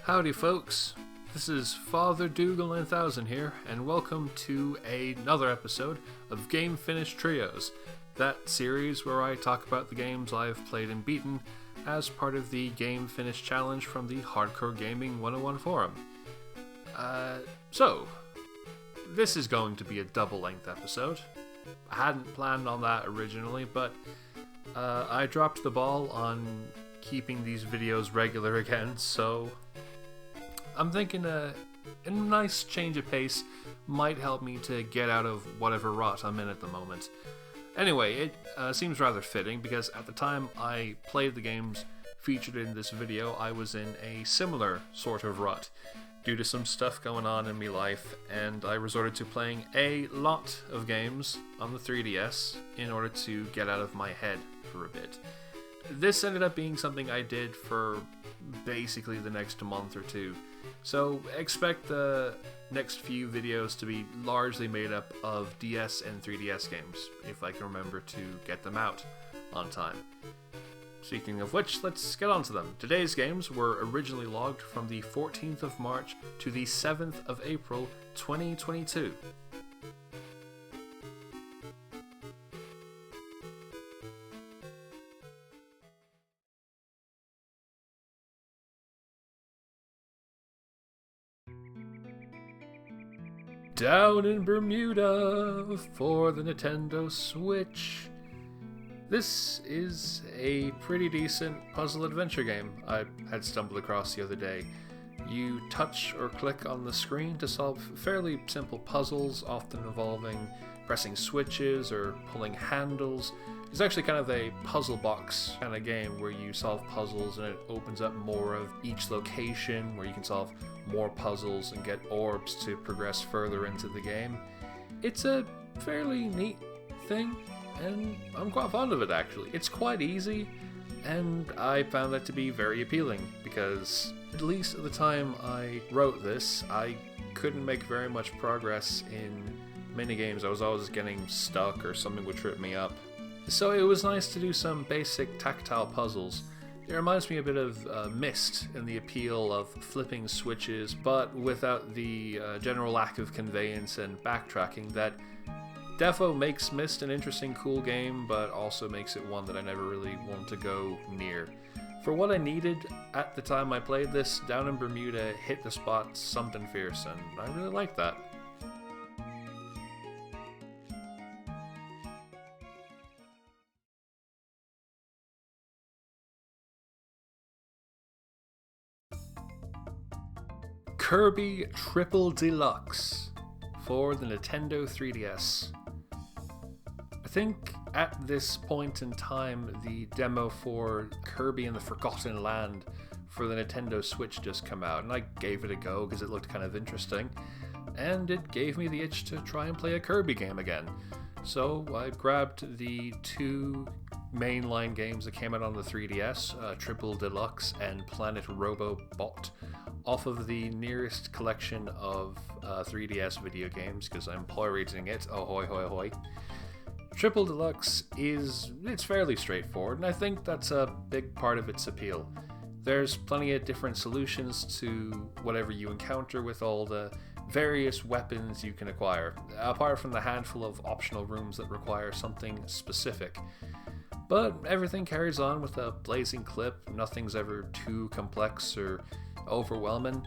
Howdy folks, this is Father Dougal 9000 here, and welcome to another episode of Game Finish Trios, that series where I talk about the games I've played and beaten as part of the Game Finish Challenge from the Hardcore Gaming 101 forum. So, this is going to be a double-length episode. I hadn't planned on that originally, but I dropped the ball on keeping these videos regular again, so I'm thinking a nice change of pace might help me to get out of whatever rut I'm in at the moment. Anyway, it seems rather fitting because at the time I played the games featured in this video, I was in a similar sort of rut due to some stuff going on in my life, and I resorted to playing a lot of games on the 3DS in order to get out of my head for a bit. This ended up being something I did for basically the next month or two. So expect the next few videos to be largely made up of DS and 3DS games, if I can remember to get them out on time. Speaking of which, let's get on to them. Today's games were originally logged from the 14th of March to the 7th of April 2022. Down in Bermuda for the Nintendo Switch. This is a pretty decent puzzle adventure game I had stumbled across the other day. You touch or click on the screen to solve fairly simple puzzles, often involving pressing switches or pulling handles. It's actually kind of a puzzle box kind of game where you solve puzzles and it opens up more of each location where you can solve more puzzles and get orbs to progress further into the game. It's a fairly neat thing, and I'm quite fond of it actually. It's quite easy, and I found that to be very appealing because, at least at the time I wrote this, I couldn't make very much progress in minigames. I was always getting stuck or something would trip me up. So it was nice to do some basic tactile puzzles. It reminds me a bit of Myst in the appeal of flipping switches, but without the general lack of conveyance and backtracking that defo makes Myst an interesting, cool game, but also makes it one that I never really want to go near. For what I needed at the time I played this, Down in Bermuda hit the spot something fierce, and I really liked that. Kirby Triple Deluxe for the Nintendo 3DS. I think at this point in time, the demo for Kirby and the Forgotten Land for the Nintendo Switch just came out, and I gave it a go because it looked kind of interesting, and it gave me the itch to try and play a Kirby game again. So I grabbed the two mainline games that came out on the 3DS, Triple Deluxe and Planet Robobot, off of the nearest collection of 3DS video games, because I'm pirating it, ahoy hoy hoy. Triple Deluxe it's fairly straightforward, and I think that's a big part of its appeal. There's plenty of different solutions to whatever you encounter with all the various weapons you can acquire, apart from the handful of optional rooms that require something specific. But everything carries on with a blazing clip, nothing's ever too complex or overwhelming.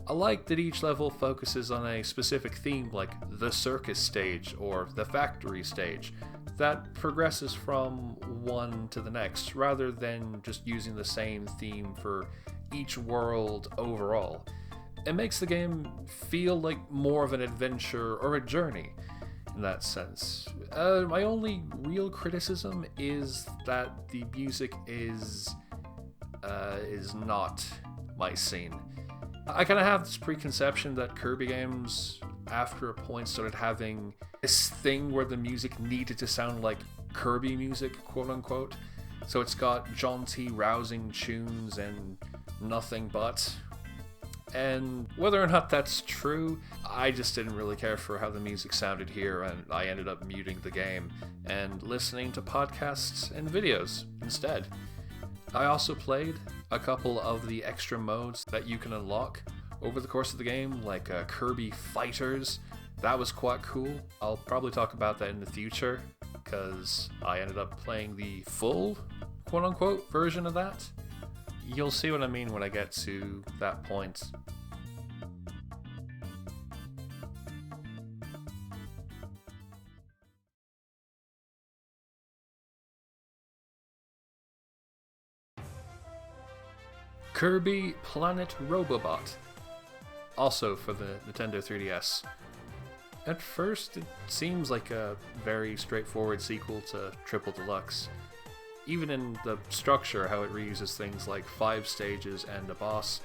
I like that each level focuses on a specific theme, like the circus stage or the factory stage, that progresses from one to the next, rather than just using the same theme for each world overall. It makes the game feel like more of an adventure or a journey in that sense. My only real criticism is that the music is not my scene. I kind of have this preconception that Kirby games, after a point, started having this thing where the music needed to sound like Kirby music, quote unquote. So it's got jaunty, rousing tunes and nothing but. And whether or not that's true, I just didn't really care for how the music sounded here, and I ended up muting the game and listening to podcasts and videos instead. I also played a couple of the extra modes that you can unlock over the course of the game, like Kirby Fighters. That was quite cool. I'll probably talk about that in the future, because I ended up playing the full, quote-unquote, version of that. You'll see what I mean when I get to that point. Kirby Planet Robobot, also for the Nintendo 3DS. At first, it seems like a very straightforward sequel to Triple Deluxe. Even in the structure, how it reuses things like 5 stages and a boss,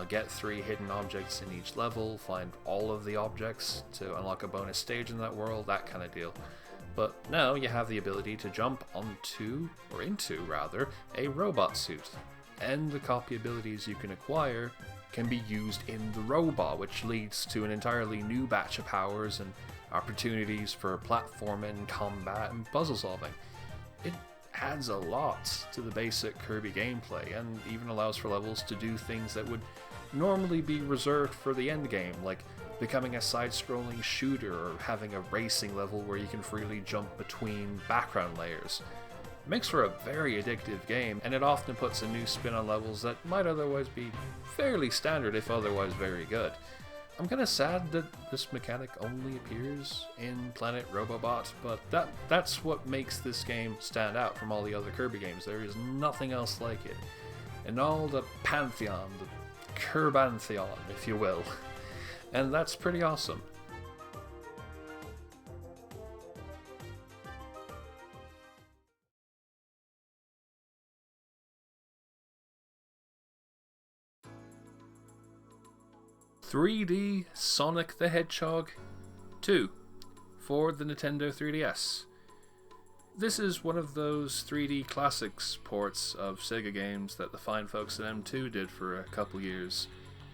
get 3 hidden objects in each level, find all of the objects to unlock a bonus stage in that world, that kind of deal. But now you have the ability to jump onto, or into rather, a robot suit. And the copy abilities you can acquire can be used in the robot, which leads to an entirely new batch of powers and opportunities for platforming, combat, and puzzle solving. It adds a lot to the basic Kirby gameplay, and even allows for levels to do things that would normally be reserved for the endgame, like becoming a side-scrolling shooter or having a racing level where you can freely jump between background layers. It makes for a very addictive game, and it often puts a new spin on levels that might otherwise be fairly standard, if otherwise very good. I'm kinda sad that this mechanic only appears in Planet Robobot, but that's what makes this game stand out from all the other Kirby games. There is nothing else like it. And all the pantheon, the Kirbantheon, if you will. And that's pretty awesome. "3D Sonic the Hedgehog 2" for the Nintendo 3DS. This is one of those 3D classics ports of Sega games that the fine folks at M2 did for a couple years.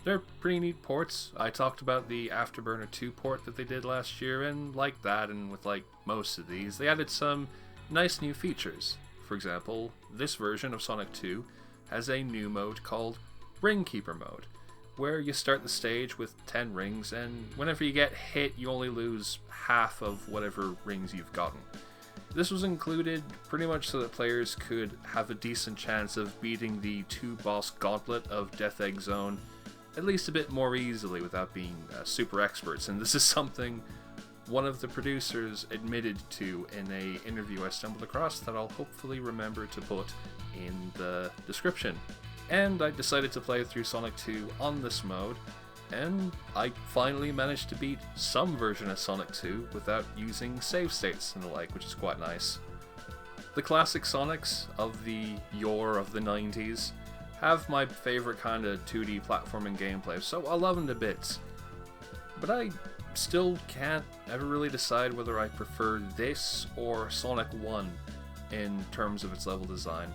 They're pretty neat ports. I talked about the Afterburner 2 port that they did last year, and like that, and with like most of these, they added some nice new features. For example, this version of Sonic 2 has a new mode called Ring Keeper mode, where you start the stage with 10 rings, and whenever you get hit, you only lose half of whatever rings you've gotten. This was included pretty much so that players could have a decent chance of beating the 2-boss gauntlet of Death Egg Zone at least a bit more easily without being super experts, and this is something one of the producers admitted to in an interview I stumbled across that I'll hopefully remember to put in the description. And I decided to play through Sonic 2 on this mode, and I finally managed to beat some version of Sonic 2 without using save states and the like, which is quite nice. The classic Sonics of the yore of the 90s have my favourite kind of 2D platforming gameplay, so I love them to bits. But I still can't ever really decide whether I prefer this or Sonic 1 in terms of its level design.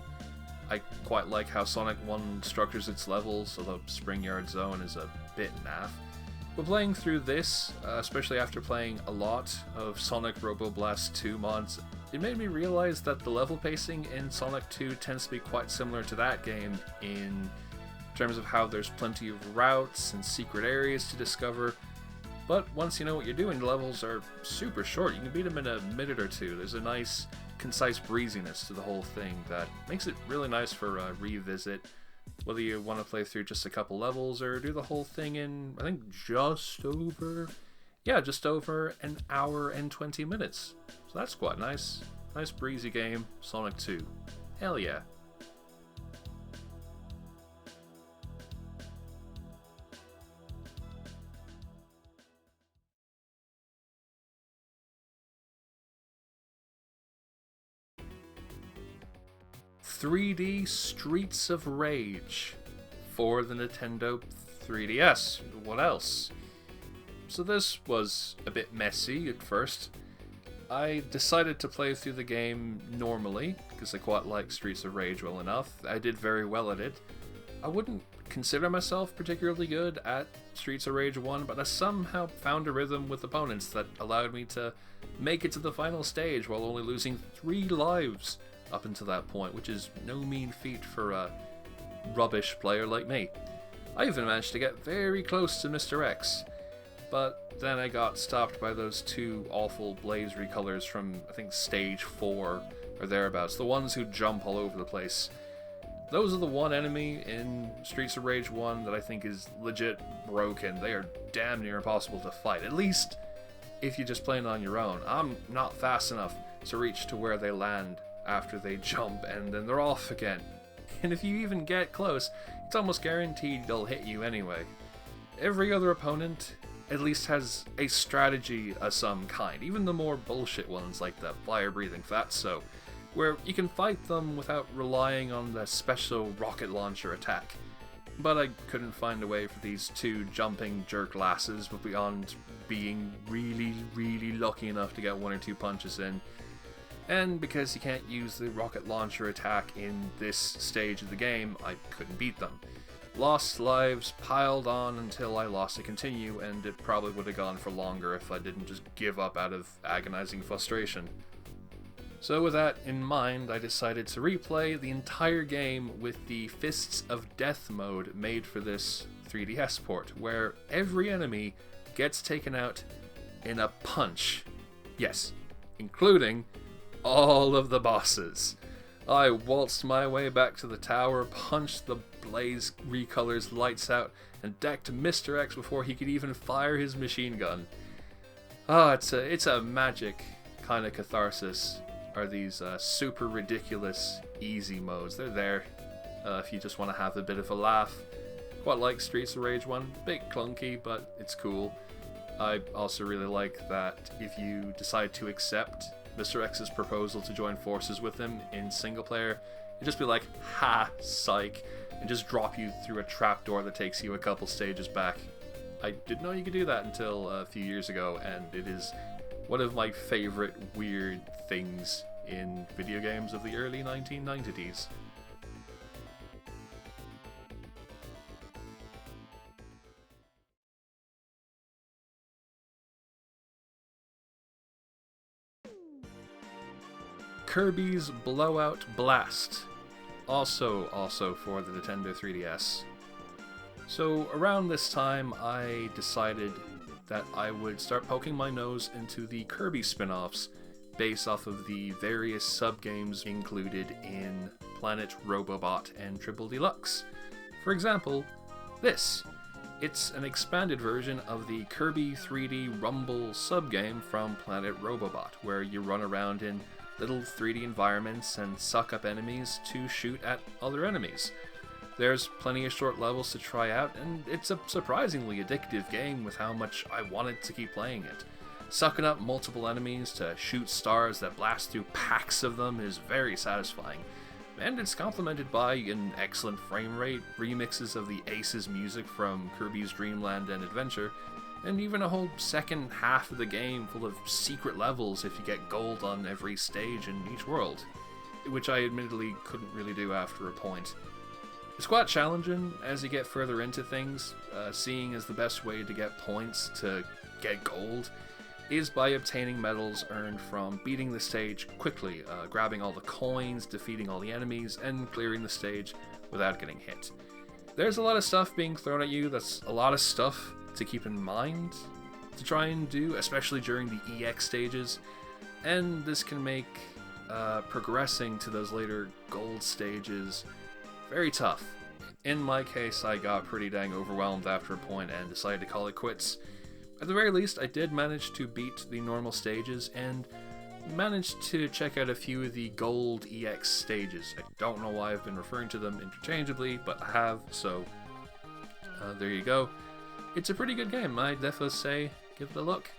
I quite like how Sonic 1 structures its levels, although Spring Yard Zone is a bit naff. But playing through this, especially after playing a lot of Sonic Robo Blast 2 mods, it made me realize that the level pacing in Sonic 2 tends to be quite similar to that game in terms of how there's plenty of routes and secret areas to discover. But once you know what you're doing, the levels are super short. You can beat them in a minute or two. There's a nice, concise breeziness to the whole thing that makes it really nice for a revisit, whether you want to play through just a couple levels or do the whole thing in, I think, just over an hour and 20 minutes. So that's quite nice. Nice breezy game, Sonic 2. Hell yeah. "3D Streets of Rage" for the Nintendo 3DS. What else? So this was a bit messy at first. I decided to play through the game normally, because I quite like Streets of Rage well enough. I did very well at it. I wouldn't consider myself particularly good at Streets of Rage 1, but I somehow found a rhythm with opponents that allowed me to make it to the final stage while only losing 3 lives up until that point, which is no mean feat for a rubbish player like me. I even managed to get very close to Mr. X, but then I got stopped by those two awful blaze recolors from, I think, stage 4 or thereabouts, the ones who jump all over the place. Those are the one enemy in Streets of Rage 1 that I think is legit broken. They are damn near impossible to fight, at least if you're just playing on your own. I'm not fast enough to reach to where they land after they jump, and then they're off again. And if you even get close, it's almost guaranteed they'll hit you anyway. Every other opponent at least has a strategy of some kind, even the more bullshit ones like the fire-breathing fatso, where you can fight them without relying on the special rocket launcher attack. But I couldn't find a way for these two jumping jerk lasses, but beyond being really, really lucky enough to get 1 or 2 punches in. And because you can't use the rocket launcher attack in this stage of the game, I couldn't beat them. Lost lives piled on until I lost to continue, and it probably would have gone for longer if I didn't just give up out of agonizing frustration. So with that in mind, I decided to replay the entire game with the Fists of Death mode made for this 3DS port, where every enemy gets taken out in a punch. Yes, including all of the bosses. I waltzed my way back to the tower, punched the blaze recolors lights out, and decked Mr. X before he could even fire his machine gun. It's a magic kind of catharsis, are these super ridiculous easy modes. They're there if you just want to have a bit of a laugh. Quite like Streets of Rage 1, bit clunky, but it's cool. I also really like that if you decide to accept Mr. X's proposal to join forces with him in single player, you just be like, ha, psych, and just drop you through a trapdoor that takes you a couple stages back. I didn't know you could do that until a few years ago, and it is one of my favorite weird things in video games of the early 1990s. Kirby's Blowout Blast, also for the Nintendo 3DS. So around this time I decided that I would start poking my nose into the Kirby spin-offs based off of the various sub-games included in Planet Robobot and Triple Deluxe. For example, this. It's an expanded version of the Kirby 3D Rumble sub-game from Planet Robobot, where you run around in little 3D environments and suck up enemies to shoot at other enemies. There's plenty of short levels to try out, and it's a surprisingly addictive game with how much I wanted to keep playing it. Sucking up multiple enemies to shoot stars that blast through packs of them is very satisfying, and it's complemented by an excellent frame rate, remixes of the Aces music from Kirby's Dream Land and Adventure, and even a whole second half of the game full of secret levels if you get gold on every stage in each world, which I admittedly couldn't really do after a point. It's quite challenging as you get further into things, seeing as the best way to get points to get gold is by obtaining medals earned from beating the stage quickly, grabbing all the coins, defeating all the enemies, and clearing the stage without getting hit. There's a lot of stuff being thrown at you that's a lot of stuff to keep in mind to try and do, especially during the EX stages, and this can make progressing to those later gold stages very tough. In my case, I got pretty dang overwhelmed after a point and decided to call it quits. At the very least, I did manage to beat the normal stages and managed to check out a few of the gold EX stages. I don't know why I've been referring to them interchangeably, but I have, so there you go. It's a pretty good game, I'd definitely say give it a look.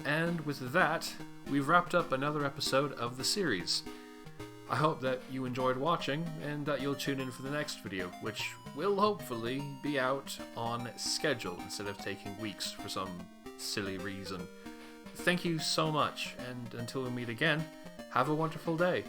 And with that, we've wrapped up another episode of the series. I hope that you enjoyed watching, and that you'll tune in for the next video, which will hopefully be out on schedule instead of taking weeks for some silly reason. Thank you so much, and until we meet again, have a wonderful day.